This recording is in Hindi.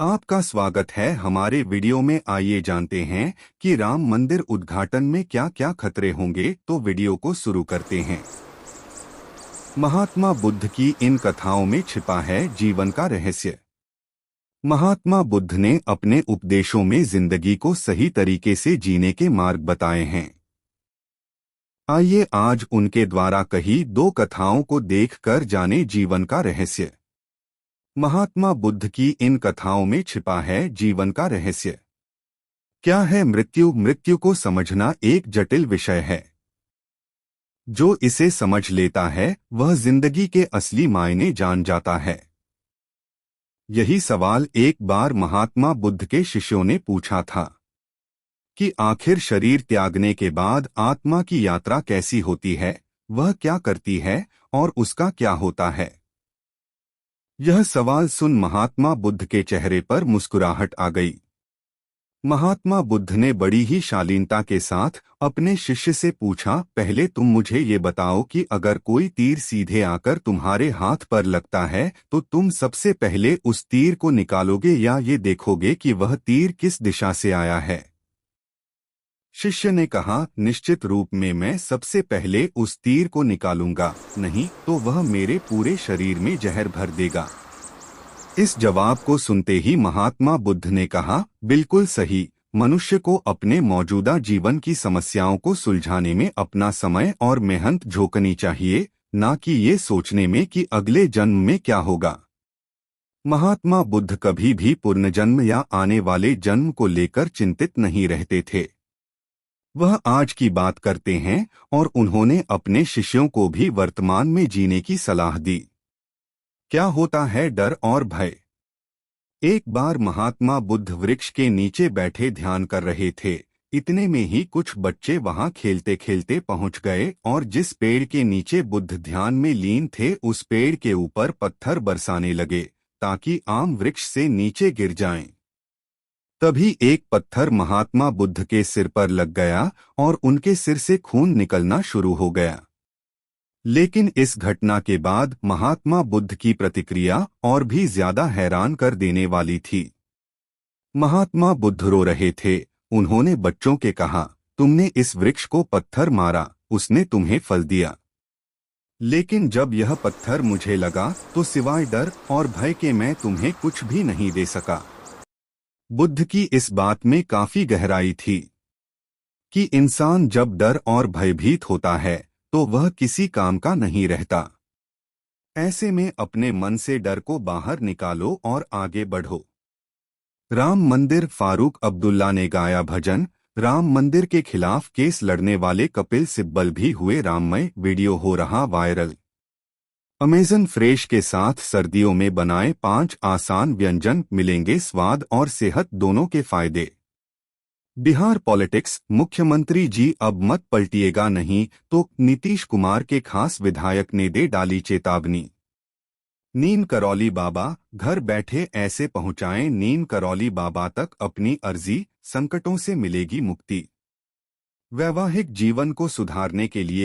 आपका स्वागत है हमारे वीडियो में। आइए जानते हैं कि राम मंदिर उद्घाटन में क्या क्या खतरे होंगे। तो वीडियो को शुरू करते हैं। महात्मा बुद्ध की इन कथाओं में छिपा है जीवन का रहस्य। महात्मा बुद्ध ने अपने उपदेशों में जिंदगी को सही तरीके से जीने के मार्ग बताए हैं। आइए आज उनके द्वारा कही दो कथाओं को देखकर जाने जीवन का रहस्य। महात्मा बुद्ध की इन कथाओं में छिपा है जीवन का रहस्य। क्या है मृत्यु? मृत्यु को समझना एक जटिल विषय है। जो इसे समझ लेता है वह जिंदगी के असली मायने जान जाता है। यही सवाल एक बार महात्मा बुद्ध के शिष्यों ने पूछा था कि आखिर शरीर त्यागने के बाद आत्मा की यात्रा कैसी होती है, वह क्या करती है और उसका क्या होता है। यह सवाल सुन महात्मा बुद्ध के चेहरे पर मुस्कुराहट आ गई। महात्मा बुद्ध ने बड़ी ही शालीनता के साथ अपने शिष्य से पूछा, पहले तुम मुझे ये बताओ कि अगर कोई तीर सीधे आकर तुम्हारे हाथ पर लगता है तो तुम सबसे पहले उस तीर को निकालोगे या ये देखोगे कि वह तीर किस दिशा से आया है। शिष्य ने कहा, निश्चित रूप में मैं सबसे पहले उस तीर को निकालूंगा, नहीं तो वह मेरे पूरे शरीर में जहर भर देगा। इस जवाब को सुनते ही महात्मा बुद्ध ने कहा, बिल्कुल सही। मनुष्य को अपने मौजूदा जीवन की समस्याओं को सुलझाने में अपना समय और मेहनत झोंकनी चाहिए, न कि ये सोचने में कि अगले जन्म में क्या होगा। महात्मा बुद्ध कभी भी पुनर्जन्म या आने वाले जन्म को लेकर चिंतित नहीं रहते थे। वह आज की बात करते हैं और उन्होंने अपने शिष्यों को भी वर्तमान में जीने की सलाह दी। क्या होता है डर और भय? एक बार महात्मा बुद्ध वृक्ष के नीचे बैठे ध्यान कर रहे थे। इतने में ही कुछ बच्चे वहां खेलते खेलते पहुंच गए और जिस पेड़ के नीचे बुद्ध ध्यान में लीन थे उस पेड़ के ऊपर पत्थर बरसाने लगे ताकि आम वृक्ष से नीचे गिर जाएं। तभी एक पत्थर महात्मा बुद्ध के सिर पर लग गया और उनके सिर से खून निकलना शुरू हो गया। लेकिन इस घटना के बाद महात्मा बुद्ध की प्रतिक्रिया और भी ज्यादा हैरान कर देने वाली थी। महात्मा बुद्ध रो रहे थे। उन्होंने बच्चों के कहा, तुमने इस वृक्ष को पत्थर मारा, उसने तुम्हें फल दिया। लेकिन जब यह पत्थर मुझे लगा तो सिवाय डर और भय के मैं तुम्हें कुछ भी नहीं दे सका। बुद्ध की इस बात में काफी गहराई थी कि इंसान जब डर और भयभीत होता है तो वह किसी काम का नहीं रहता। ऐसे में अपने मन से डर को बाहर निकालो और आगे बढ़ो। राम मंदिर। फारूक अब्दुल्ला ने गाया भजन। राम मंदिर के खिलाफ केस लड़ने वाले कपिल सिब्बल भी हुए राममय। वीडियो हो रहा वायरल। अमेज़न फ्रेश के साथ सर्दियों में बनाए 5 आसान व्यंजन, मिलेंगे स्वाद और सेहत दोनों के फायदे। बिहार पॉलिटिक्स। मुख्यमंत्री जी अब मत पलटिएगा नहीं तो नीतीश कुमार के खास विधायक ने दे डाली चेतावनी। नीम करौली बाबा। घर बैठे ऐसे पहुंचाएं नीम करौली बाबा तक अपनी अर्जी, संकटों से मिलेगी मुक्ति। वैवाहिक जीवन को सुधारने के लिए